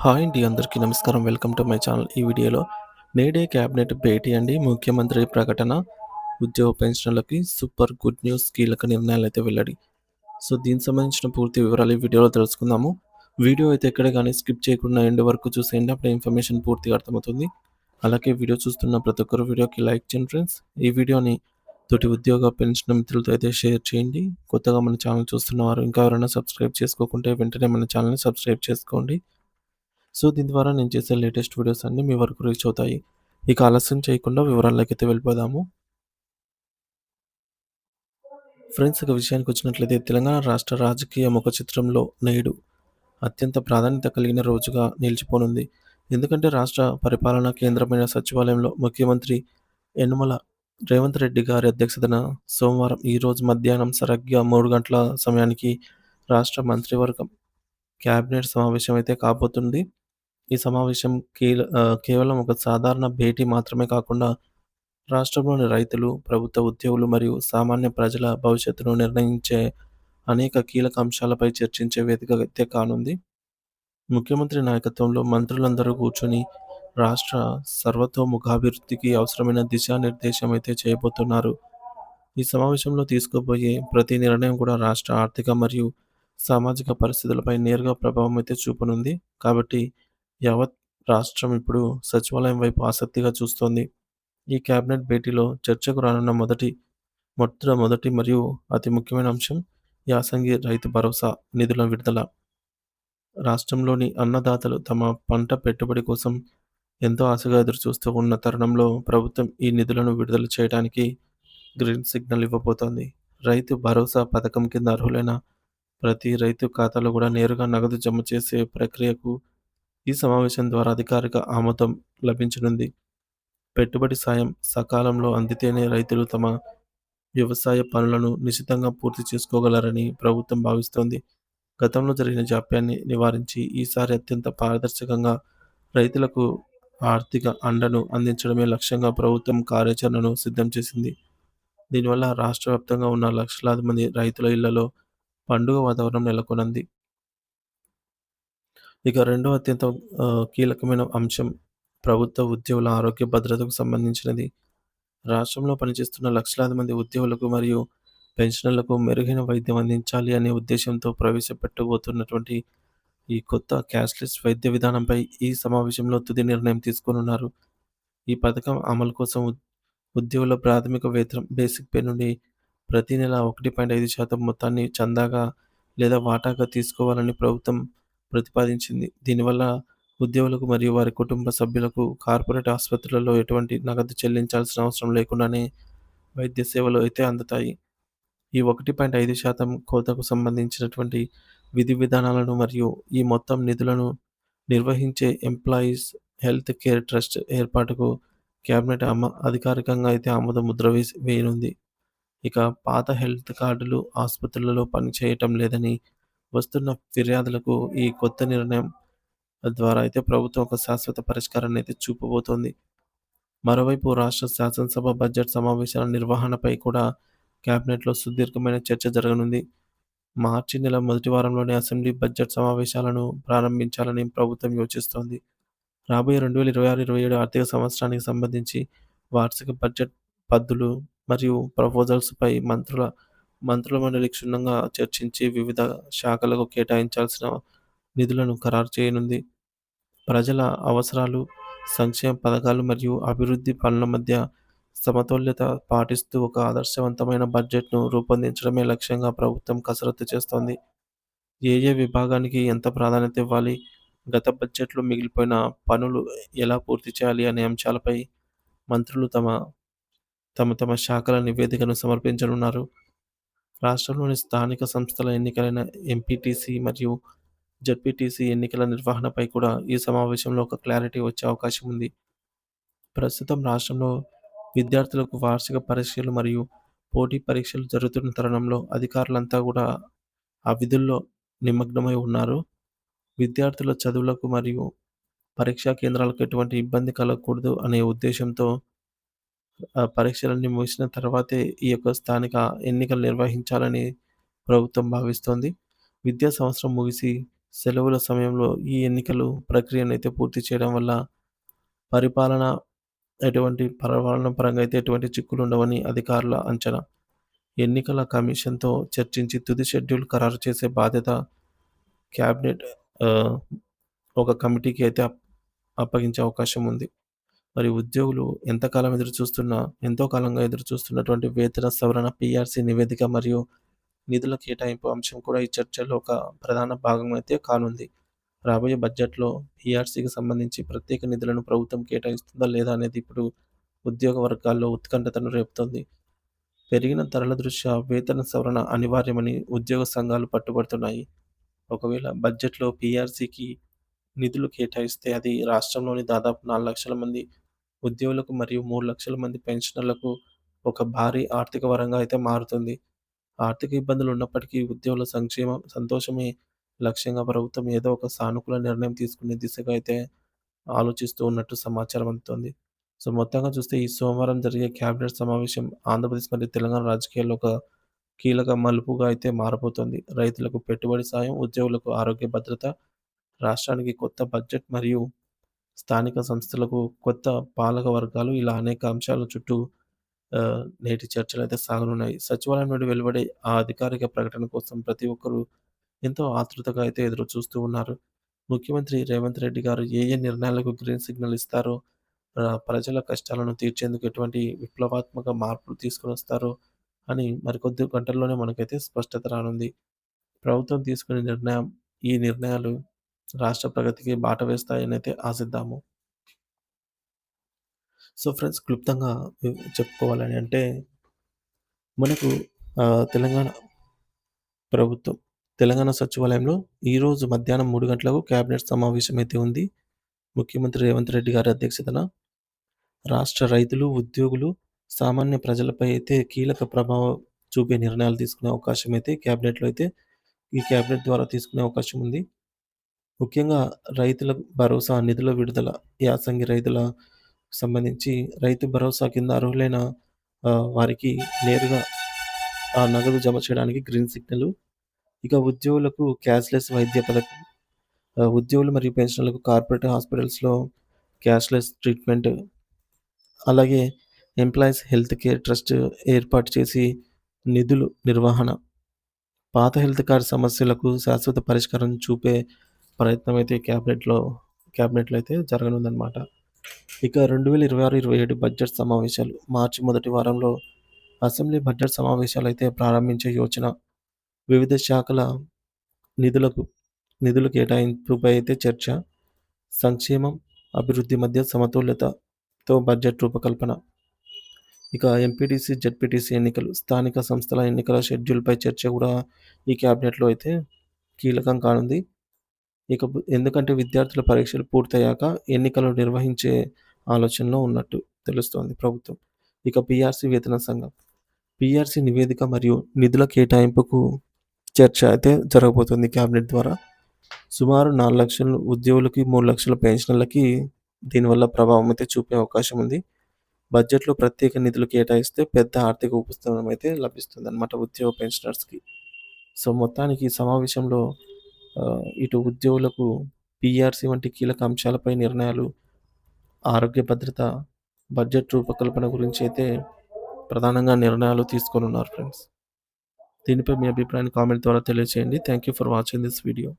Hi అండి. అందరికీ నమస్కారం. Welcome to my channel. ఈ వీడియోలో నేడే క్యాబినెట్ భేటీ అండి. ముఖ్యమంత్రి ప్రకటన, ఉద్యోగ పెన్షనర్లకి సూపర్ గుడ్ న్యూస్, కీలక నిర్ణయాలైతే వెల్లడి. సో, దీనికి సంబంధించిన పూర్తి వివరాలు ఈ వీడియోలో తెలుసుకుందాము. వీడియో అయితే ఎక్కడ గాని స్కిప్ చేయకుండా ఎండ్ వరకు చూసేయండి. అప్పుడే ఇన్ఫర్మేషన్ పూర్తిగా అర్థమవుతుంది. అలాగే వీడియో చూస్తున్న ప్రతి ఒక్కరు వీడియోకి లైక్ చేయండి ఫ్రెండ్స్. ఈ వీడియోని తోటి ఉద్యోగ పెన్షన్ మిత్రులతో అయితే షేర్ చేయండి. కొత్తగా మన ఛానల్ చూస్తున్నవారు ఇంకా ఎవరైనా సబ్స్క్రైబ్ చేసుకోకుంటే వెంటనే మన ఛానల్‌ని సబ్స్క్రైబ్ చేసుకోండి. సో, దీని ద్వారా నేను చేసే లేటెస్ట్ వీడియోస్ అన్నీ మీ వరకు రీచ్ అవుతాయి. ఇక ఆలస్యం చేయకుండా వివరాల్లోకైతే వెళ్ళిపోదాము. ఫ్రెండ్స్, ఇక విషయానికొచ్చినట్లయితే తెలంగాణ రాష్ట్ర రాజకీయ ముఖ చిత్రంలో నేడు అత్యంత ప్రాధాన్యత కలిగిన రోజుగా నిలిచిపోనుంది. ఎందుకంటే రాష్ట్ర పరిపాలనా కేంద్రమైన సచివాలయంలో ముఖ్యమంత్రి యనుమల రేవంత్ రెడ్డి గారి అధ్యక్షతన సోమవారం ఈరోజు మధ్యాహ్నం సరిగ్గా 3 గంటల సమయానికి రాష్ట్ర మంత్రివర్గం కేబినెట్ సమావేశం అయితే కాబోతుంది. ఈ సమావేశం కేవలం ఒక సాధారణ భేటీ మాత్రమే కాకుండా, రాష్ట్రంలోని రైతులు, ప్రభుత్వ ఉద్యోగులు మరియు సామాన్య ప్రజల భవిష్యత్తును నిర్ణయించే అనేక కీలక అంశాలపై చర్చించే వేదిక అయితే కానుంది. ముఖ్యమంత్రి నాయకత్వంలో మంత్రులందరూ కూర్చొని రాష్ట్ర సర్వతోముఖాభివృద్ధికి అవసరమైన దిశానిర్దేశం అయితే చేయబోతున్నారు. ఈ సమావేశంలో తీసుకోబోయే ప్రతి నిర్ణయం కూడా రాష్ట్ర ఆర్థిక మరియు సామాజిక పరిస్థితులపై నేరుగా ప్రభావం అయితే చూపనుంది. కాబట్టి యావత్ రాష్ట్రం ఇప్పుడు సచివాలయం వైపు ఆసక్తిగా చూస్తోంది. ఈ కేబినెట్ భేటీలో చర్చకు రానున్న మొట్టమొదటి మరియు అతి ముఖ్యమైన అంశం యాసంగి రైతు భరోసా నిధుల విడుదల. రాష్ట్రంలోని అన్నదాతలు తమ పంట పెట్టుబడి కోసం ఎంతో ఆశగా ఎదురుచూస్తూ ఉన్న తరుణంలో ప్రభుత్వం ఈ నిధులను విడుదల చేయడానికి గ్రీన్ సిగ్నల్ ఇవ్వబోతోంది. రైతు భరోసా పథకం కింద అర్హులైన ప్రతి రైతు ఖాతాలో కూడా నేరుగా నగదు జమ చేసే ప్రక్రియకు ఈ సమావేశం ద్వారా అధికారిక ఆమోదం లభించనుంది. పెట్టుబడి సాయం సకాలంలో అందితేనే రైతులు తమ వ్యవసాయ పనులను నిశితంగా పూర్తి చేసుకోగలరని ప్రభుత్వం భావిస్తోంది. గతంలో జరిగిన జాప్యాన్ని నివారించి ఈసారి అత్యంత పారదర్శకంగా రైతులకు ఆర్థిక అండను అందించడమే లక్ష్యంగా ప్రభుత్వం కార్యాచరణను సిద్ధం చేసింది. దీనివల్ల రాష్ట్ర వ్యాప్తంగా ఉన్న లక్షలాది మంది రైతుల ఇళ్లలో పండుగ వాతావరణం నెలకొనంది. ఇక రెండో అత్యంత కీలకమైన అంశం ప్రభుత్వ ఉద్యోగుల ఆరోగ్య భద్రతకు సంబంధించినది. రాష్ట్రంలో పనిచేస్తున్న లక్షలాది మంది ఉద్యోగులకు మరియు పెన్షనర్లకు మెరుగైన వైద్యం అందించాలి అనే ఉద్దేశ్యంతో ప్రవేశపెట్టబోతున్నటువంటి ఈ కొత్త క్యాష్‌లెస్ వైద్య విధానంపై ఈ సమావేశంలో తుది నిర్ణయం తీసుకోనున్నారు. ఈ పథకం అమలు కోసం ఉద్యోగుల ప్రాథమిక వేతనం బేసిక్ పే నుండి ప్రతి నెల 1.5% మొత్తాన్ని చందాగా లేదా వాటాగా తీసుకోవాలని ప్రభుత్వం ప్రతిపాదించింది. దీనివల్ల ఉద్యోగులకు మరియు వారి కుటుంబ సభ్యులకు కార్పొరేట్ ఆసుపత్రులలో ఎటువంటి నగదు చెల్లించాల్సిన అవసరం లేకుండానే వైద్య సేవలు అయితే అందుతాయి. ఈ 1.5% కోతకు సంబంధించినటువంటి విధి విధానాలను మరియు ఈ మొత్తం నిధులను నిర్వహించే ఎంప్లాయీస్ హెల్త్ కేర్ ట్రస్ట్ ఏర్పాటుకు కేబినెట్ అధికారికంగా అయితే ఆమోద ముద్ర వేయనుంది. ఇక పాత హెల్త్ కార్డులు ఆసుపత్రులలో పనిచేయటం లేదని వస్తున్న ఫిర్యాదులకు ఈ కొత్త నిర్ణయం ద్వారా అయితే ప్రభుత్వం ఒక శాశ్వత పరిష్కారాన్ని అయితే చూపబోతోంది. మరోవైపు రాష్ట్ర శాసనసభ బడ్జెట్ సమావేశాల నిర్వహణపై కూడా కేబినెట్‌లో సుదీర్ఘమైన చర్చ జరగనుంది. మార్చి నెల మొదటి వారంలోనే అసెంబ్లీ బడ్జెట్ సమావేశాలను ప్రారంభించాలని ప్రభుత్వం యోచిస్తోంది. రాబోయే 2026, 27 ఆర్థిక సంవత్సరానికి సంబంధించి వార్షిక బడ్జెట్ పద్దులు మరియు ప్రపోజల్స్‌పై మంత్రుల మండలి క్షుణ్ణంగా చర్చించి వివిధ శాఖలకు కేటాయించాల్సిన నిధులను ఖరారు చేయనుంది. ప్రజల అవసరాలు, సంక్షేమ పథకాలు మరియు అభివృద్ధి పనుల మధ్య సమతుల్యత పాటిస్తూ ఒక ఆదర్శవంతమైన బడ్జెట్‌ను రూపొందించడమే లక్ష్యంగా ప్రభుత్వం కసరత్తు చేస్తోంది. ఏ ఏ విభాగానికి ఎంత ప్రాధాన్యత ఇవ్వాలి, గత బడ్జెట్‌లో మిగిలిపోయిన పనులు ఎలా పూర్తి చేయాలి అనే అంశాలపై మంత్రులు తమ శాఖల నివేదికను సమర్పించనున్నారు. రాష్ట్రంలోని స్థానిక సంస్థల ఎన్నికలైన ఎంపీటీసీ మరియు జడ్పీటీసీ ఎన్నికల నిర్వహణపై కూడా ఈ సమావేశంలో ఒక క్లారిటీ వచ్చే అవకాశం ఉంది. ప్రస్తుతం రాష్ట్రంలో విద్యార్థులకు వార్షిక పరీక్షలు మరియు పోటీ పరీక్షలు జరుగుతున్న తరుణంలో అధికారులంతా కూడా ఆ విధుల్లో నిమగ్నమై ఉన్నారు. విద్యార్థుల చదువులకు మరియు పరీక్షా కేంద్రాలకు ఎటువంటి ఇబ్బంది కలగకూడదు అనే ఉద్దేశ్యంతో పరీక్షలన్నీ ముగిసిన తర్వాతే ఈ యొక్క స్థానిక ఎన్నికలు నిర్వహించాలని ప్రభుత్వం భావిస్తోంది. విద్యా సంవత్సరం ముగిసి సెలవుల సమయంలో ఈ ఎన్నికలు ప్రక్రియనైతే పూర్తి చేయడం వల్ల పరిపాలన పరిపాలన పరంగా అయితే ఎటువంటి చిక్కులుండవని అధికారుల అంచనా. ఎన్నికల కమిషన్‌తో చర్చించి తుది షెడ్యూల్ ఖరారు చేసే బాధ్యత క్యాబినెట్ ఆహ్, ఒక కమిటీకి అయితే అప్పగించే అవకాశం ఉంది. మరి ఉద్యోగులు ఎంతో కాలంగా ఎదురుచూస్తున్నటువంటి వేతన సవరణ పీఆర్‌సీ నివేదిక మరియు నిధుల కేటాయింపు అంశం కూడా ఈ చర్చల్లో ఒక ప్రధాన భాగమైతే కానుంది. రాబోయే బడ్జెట్‌లో పీఆర్‌సీకి సంబంధించి ప్రత్యేక నిధులను ప్రభుత్వం కేటాయిస్తుందా లేదా అనేది ఇప్పుడు ఉద్యోగ వర్గాల్లో ఉత్కంఠతను రేపుతోంది. పెరిగిన ధరల దృష్ట్యా వేతన సవరణ అనివార్యమని ఉద్యోగ సంఘాలు పట్టుబడుతున్నాయి. ఒకవేళ బడ్జెట్‌లో పీఆర్‌సీకి నిధులు కేటాయిస్తే అది రాష్ట్రంలోని దాదాపు 4,00,000 మంది ఉద్యోగులకు మరియు 3,00,000 మంది పెన్షనర్లకు ఒక భారీ ఆర్థిక వరంగా అయితే మారుతుంది. ఆర్థిక ఇబ్బందులు ఉన్నప్పటికీ ఉద్యోగుల సంతోషమే లక్ష్యంగా ప్రభుత్వం ఏదో ఒక సానుకూల నిర్ణయం తీసుకునే దిశగా అయితే ఆలోచిస్తూ ఉన్నట్టు సమాచారం అందుతోంది. సో, మొత్తంగా చూస్తే ఈ సోమవారం జరిగే క్యాబినెట్ సమావేశం ఆంధ్రప్రదేశ్ మరియు తెలంగాణ రాజకీయాల్లో ఒక కీలక మలుపుగా అయితే మారబోతోంది. రైతులకు పెట్టుబడి సాయం, ఉద్యోగులకు ఆరోగ్య భద్రత, రాష్ట్రానికి కొత్త బడ్జెట్ మరియు స్థానిక సంస్థలకు కొత్త పాలక వర్గాలు ఇలా అనేక అంశాల చుట్టూ నేటి చర్చలైతే సాగనున్నాయి. సచివాలయం నుండి వెలువడే ఆ అధికారిక ప్రకటన కోసం ప్రతి ఒక్కరు ఎంతో ఆతృతగా అయితే ఎదురు చూస్తూ ఉన్నారు. ముఖ్యమంత్రి రేవంత్ రెడ్డి గారు ఏ ఏ నిర్ణయాలకు గ్రీన్ సిగ్నల్ ఇస్తారో, ప్రజల కష్టాలను తీర్చేందుకు ఎటువంటి విప్లవాత్మక మార్పులు తీసుకొనొస్తారో అని మరికొద్ది గంటల్లోనే మనకైతే స్పష్టత రానుంది. ప్రభుత్వం తీసుకునే ఈ నిర్ణయాలు రాష్ట్ర ప్రగతికి బాట వేస్తాయనైతే ఆశిద్దాము. సో ఫ్రెండ్స్, క్లుప్తంగా చెప్పుకోవాలని అంటే మనకు తెలంగాణ ప్రభుత్వం, తెలంగాణ సచివాలయంలో ఈరోజు మధ్యాహ్నం 3 గంటలకు కేబినెట్ సమావేశం అయితే ఉంది. ముఖ్యమంత్రి రేవంత్ రెడ్డి గారి అధ్యక్షతన రాష్ట్ర రైతులు, ఉద్యోగులు, సామాన్య ప్రజలపై అయితే కీలక ప్రభావం చూపే నిర్ణయాలు తీసుకునే అవకాశం అయితే ఈ కేబినెట్ ద్వారా తీసుకునే అవకాశం ఉంది. ముఖ్యంగా రైతుల భరోసా నిధుల విడుదల, యాసంగి రైతుల సంబంధించి రైతు భరోసా కింద అర్హులైన వారికి నేరుగా ఆ నగదు జమ చేయడానికి గ్రీన్ సిగ్నల్. ఇక ఉద్యోగులకు క్యాష్‌లెస్ వైద్య పథకం, ఉద్యోగులు మరియు పెన్షనర్లకు కార్పొరేట్ హాస్పిటల్స్‌లో క్యాష్‌లెస్ ట్రీట్మెంట్, అలాగే ఎంప్లాయీస్ హెల్త్ కేర్ ట్రస్ట్ ఏర్పాటు చేసి నిధులు నిర్వహణ, పాత హెల్త్ కార్డ్ సమస్యలకు శాశ్వత పరిష్కారం చూపే ప్రయత్నం అయితే క్యాబినెట్‌లో అయితే జరగనుందనమాట. ఇక 2026, 27 బడ్జెట్ సమావేశాలు మార్చి మొదటి వారంలో అసెంబ్లీ బడ్జెట్ సమావేశాలైతే ప్రారంభించే యోచన. వివిధ శాఖల నిధులకు నిధుల కేటాయింపుపై అయితే చర్చ. సంక్షేమం, అభివృద్ధి మధ్య సమతుల్యతతో బడ్జెట్ రూపకల్పన. ఇక ఎంపీటీసీ, జెడ్పీటీసీ ఎన్నికలు, స్థానిక సంస్థల ఎన్నికల షెడ్యూల్‌పై చర్చ కూడా ఈ క్యాబినెట్‌లో అయితే కీలకం కానుంది. ఎందుకంటే విద్యార్థుల పరీక్షలు పూర్తయ్యాక ఎన్నికలు నిర్వహించే ఆలోచనలో ఉన్నట్టు తెలుస్తోంది ప్రభుత్వం. ఇక పీఆర్‌సీ వేతన సంఘం. పీఆర్‌సీ నివేదిక మరియు నిధుల కేటాయింపుకు చర్చ అయితే జరగబోతుంది క్యాబినెట్ ద్వారా. సుమారు 4,00,000 ఉద్యోగులకి, 3,00,000 పెన్షనర్లకి దీనివల్ల ప్రభావం అయితే చూపే అవకాశం ఉంది. బడ్జెట్‌లో ప్రత్యేక నిధులు కేటాయిస్తే పెద్ద ఆర్థిక ఉపశమనం అయితే లభిస్తుందన్నమాట ఉద్యోగ పెన్షనర్స్‌కి. సో, మొత్తానికి ఈ సమావేశంలో ఇటు ఉద్యోగులకు పీఆర్‌సీ వంటి కీలక అంశాలపై నిర్ణయాలు, ఆరోగ్య భద్రత, బడ్జెట్ రూపకల్పన గురించి అయితే ప్రధానంగా నిర్ణయాలు తీసుకోనున్నారు ఫ్రెండ్స్. దీనిపై మీ అభిప్రాయాన్ని కామెంట్ ద్వారా తెలియజేయండి. Thank you for watching this video.